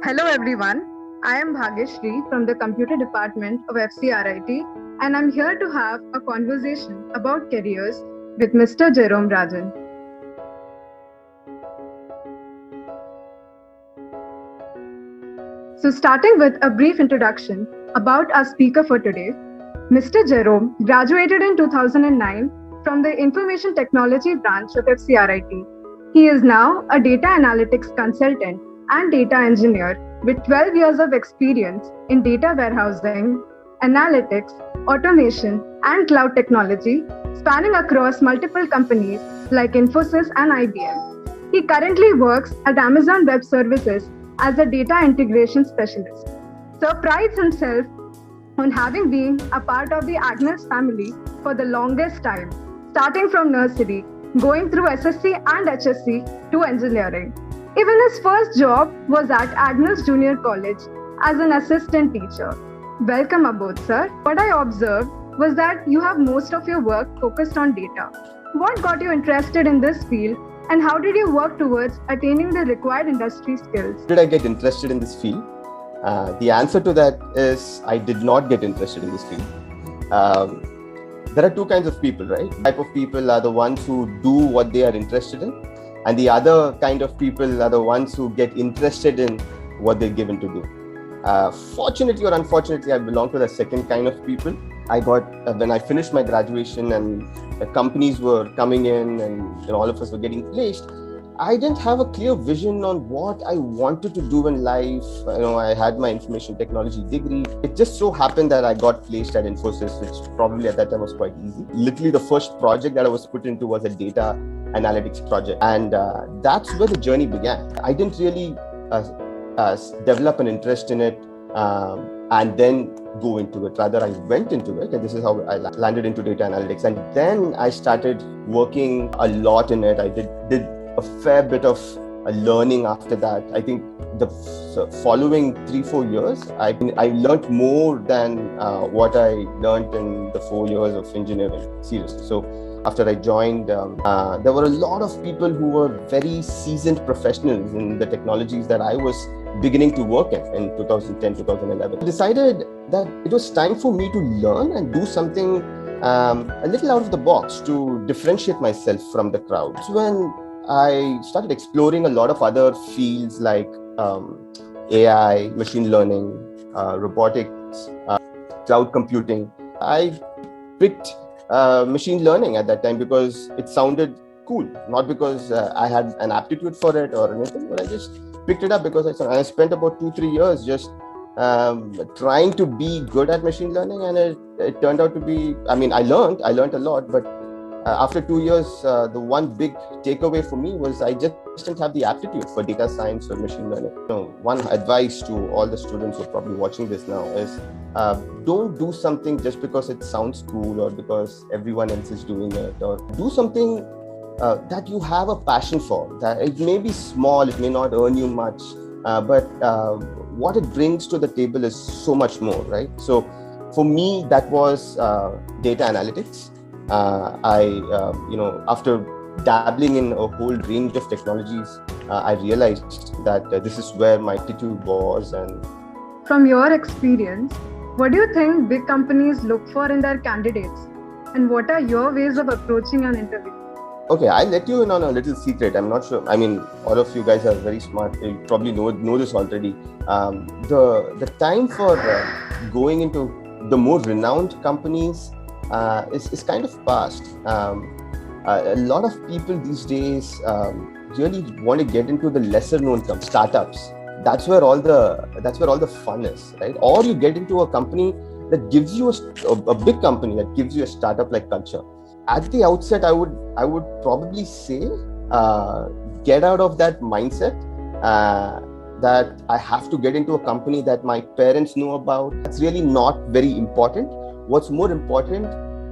Hello everyone, I am Bhagyashree from the Computer Department of FCRIT and I'm here to have a conversation about careers with Mr. Jerome Rajan. So starting with a brief introduction about our speaker for today, Mr. Jerome graduated in 2009 from the Information Technology branch of FCRIT. He is now a data analytics consultant and data engineer with 12 years of experience in data warehousing, analytics, automation, and cloud technology, spanning across multiple companies like Infosys and IBM. He currently works at Amazon Web Services as a data integration specialist. Sir prides himself on having been a part of the Agnes family for the longest time, starting from nursery, going through SSC and HSC to engineering. Even his first job was at Agnes Junior College as an assistant teacher. Welcome aboard, sir. What I observed was that you have most of your work focused on data. What got you interested in this field and how did you work towards attaining the required industry skills? Did I get interested in this field? The answer to that is I did not get interested in this field. There are two kinds of people, right? The type of people are the ones who do what they are interested in, and the other kind of people are the ones who get interested in what they're given to do. Fortunately or unfortunately, I belong to the second kind of people. When I finished my graduation and the companies were coming in and all of us were getting placed, I didn't have a clear vision on what I wanted to do in life. I had my information technology degree. It just so happened that I got placed at Infosys, which probably at that time was quite easy. Literally the first project that I was put into was a data analytics project. And that's where the journey began. I didn't really develop an interest in it and then go into it. Rather, I went into it, and this is how I landed into data analytics. And then I started working a lot in it. I did a fair bit of learning after that. I think the following 3-4 years, I learned more than what I learned in the 4 years of engineering, seriously. So after I joined, there were a lot of people who were very seasoned professionals in the technologies that I was beginning to work in 2010, 2011. I decided that it was time for me to learn and do something a little out of the box to differentiate myself from the crowd. So when I started exploring a lot of other fields like AI, machine learning, robotics, cloud computing. I picked machine learning at that time because it sounded cool, not because I had an aptitude for it or anything, but I just picked it up because I spent about 2-3 years just trying to be good at machine learning, and it turned out to be, I learned a lot, but after 2 years, the one big takeaway for me was I just didn't have the aptitude for data science or machine learning. One advice to all the students who are probably watching this now is don't do something just because it sounds cool or because everyone else is doing it, or do something that you have a passion for. That it may be small, it may not earn you much, but what it brings to the table is so much more, right? So for me, that was data analytics. After dabbling in a whole range of technologies, I realized that this is where my attitude was. And from your experience, what do you think big companies look for in their candidates? And what are your ways of approaching an interview? Okay, I'll let you in on a little secret. I'm not sure. All of you guys are very smart. You probably know this already. The time for going into the more renowned companies is kind of past. A lot of people these days really want to get into the lesser known startups. That's where all the fun is, right? Or you get into a company that gives you a big company that gives you a startup like culture. At the outset, I would probably say get out of that mindset that I have to get into a company that my parents know about. It's really not very important. What's more important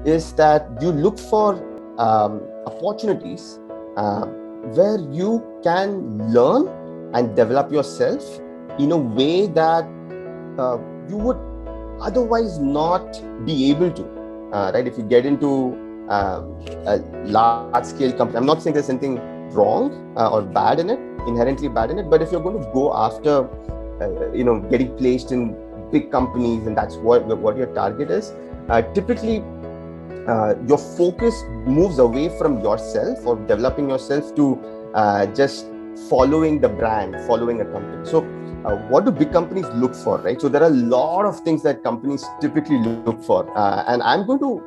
is that you look for opportunities where you can learn and develop yourself in a way that you would otherwise not be able to, right? If you get into a large-scale company, I'm not saying there's anything wrong or bad in it, inherently bad in it, but if you're going to go after getting placed in big companies, and that's what your target is. Typically, your focus moves away from yourself or developing yourself to just following the brand, following a company. So what do big companies look for, right? So there are a lot of things that companies typically look for, and I'm going to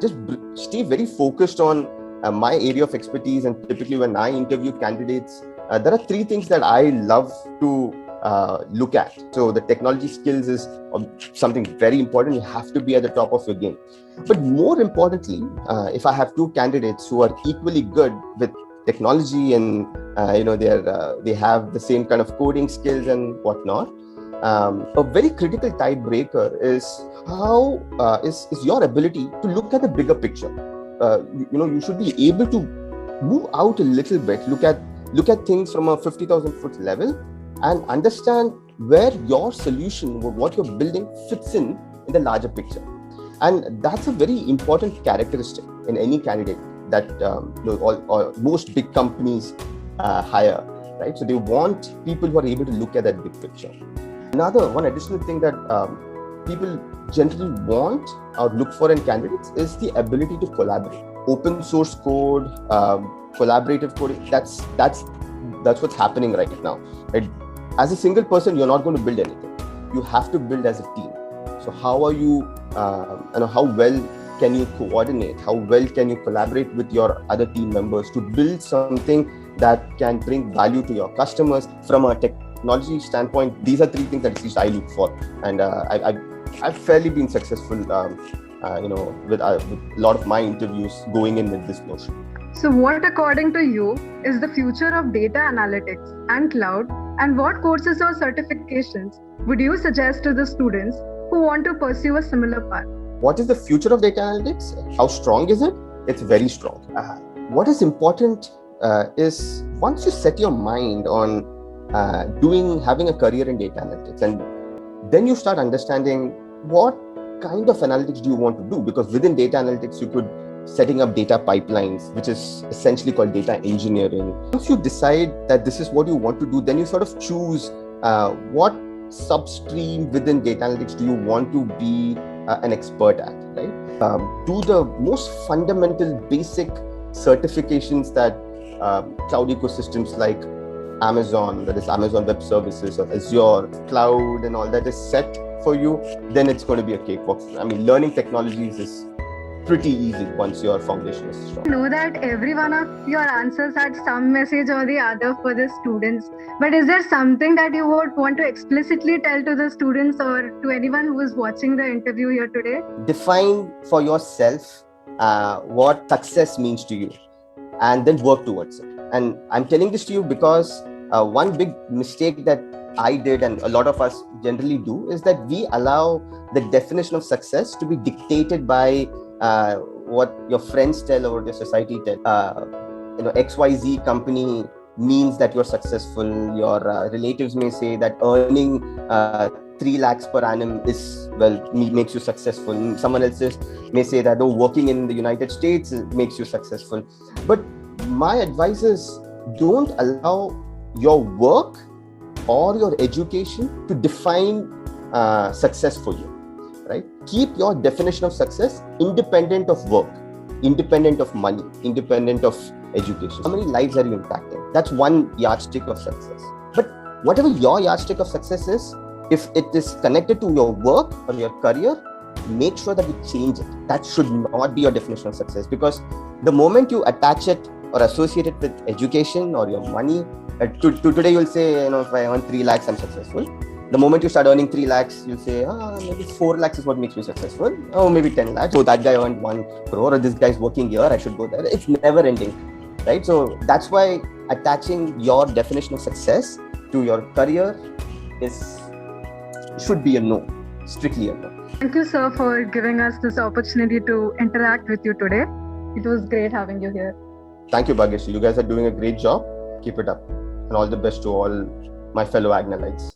just stay very focused on my area of expertise. And typically when I interview candidates, there are three things that I love to look at. So the technology skills is something very important. You have to be at the top of your game. But more importantly, if I have two candidates who are equally good with technology and they have the same kind of coding skills and whatnot, a very critical tiebreaker is how is your ability to look at the bigger picture. You should be able to move out a little bit, look at things from a 50,000 foot level, and understand where your solution, what you're building, fits in the larger picture. And that's a very important characteristic in any candidate that or most big companies hire, right? So they want people who are able to look at that big picture. One additional thing that people generally want or look for in candidates is the ability to collaborate. Open source code, collaborative coding, that's what's happening right now. Right? As a single person, you're not going to build anything. You have to build as a team. So how are you, how well can you coordinate? How well can you collaborate with your other team members to build something that can bring value to your customers? From a technology standpoint, these are three things that at least I look for. And I've fairly been successful, with a lot of my interviews going in with this notion. So what, according to you, is the future of data analytics and cloud, and what courses or certifications would you suggest to the students who want to pursue a similar path? What is the future of data analytics? How strong is it? It's very strong. What is important is once you set your mind on having a career in data analytics, and then you start understanding what kind of analytics do you want to do, because within data analytics you could setting up data pipelines, which is essentially called data engineering. Once you decide that this is what you want to do, then you sort of choose what substream within data analytics do you want to be an expert at, right? Do the most fundamental basic certifications that cloud ecosystems like Amazon, that is Amazon Web Services or Azure Cloud and all that is set for you, then it's going to be a cakewalk. I mean, learning technologies is pretty easy once your foundation is strong. I know that every one of your answers had some message or the other for the students, but is there something that you would want to explicitly tell to the students or to anyone who is watching the interview here today? Define for yourself what success means to you, and then work towards it. And I'm telling this to you because one big mistake that I did and a lot of us generally do is that we allow the definition of success to be dictated by what your friends tell or what your society tell. XYZ company means that you're successful. Your relatives may say that earning 3 lakhs per annum makes you successful. Someone else may say that working in the United States makes you successful. But my advice is, don't allow your work or your education to define success for you. Right? Keep your definition of success independent of work, independent of money, independent of education. How many lives are you impacting? That's one yardstick of success. But whatever your yardstick of success is, if it is connected to your work or your career, make sure that you change it. That should not be your definition of success, because the moment you attach it or associate it with education or your money, today you'll say, if I earn 3 lakhs, I'm successful. The moment you start earning 3 lakhs, you'll say, maybe 4 lakhs is what makes me successful. Oh, maybe 10 lakhs. So that guy earned 1 crore, or this guy's working here, I should go there. It's never ending, right? So that's why attaching your definition of success to your career should be a no, strictly a no. Thank you, sir, for giving us this opportunity to interact with you today. It was great having you here. Thank you, Bhagyashree. You guys are doing a great job. Keep it up. And all the best to all my fellow Agnalites.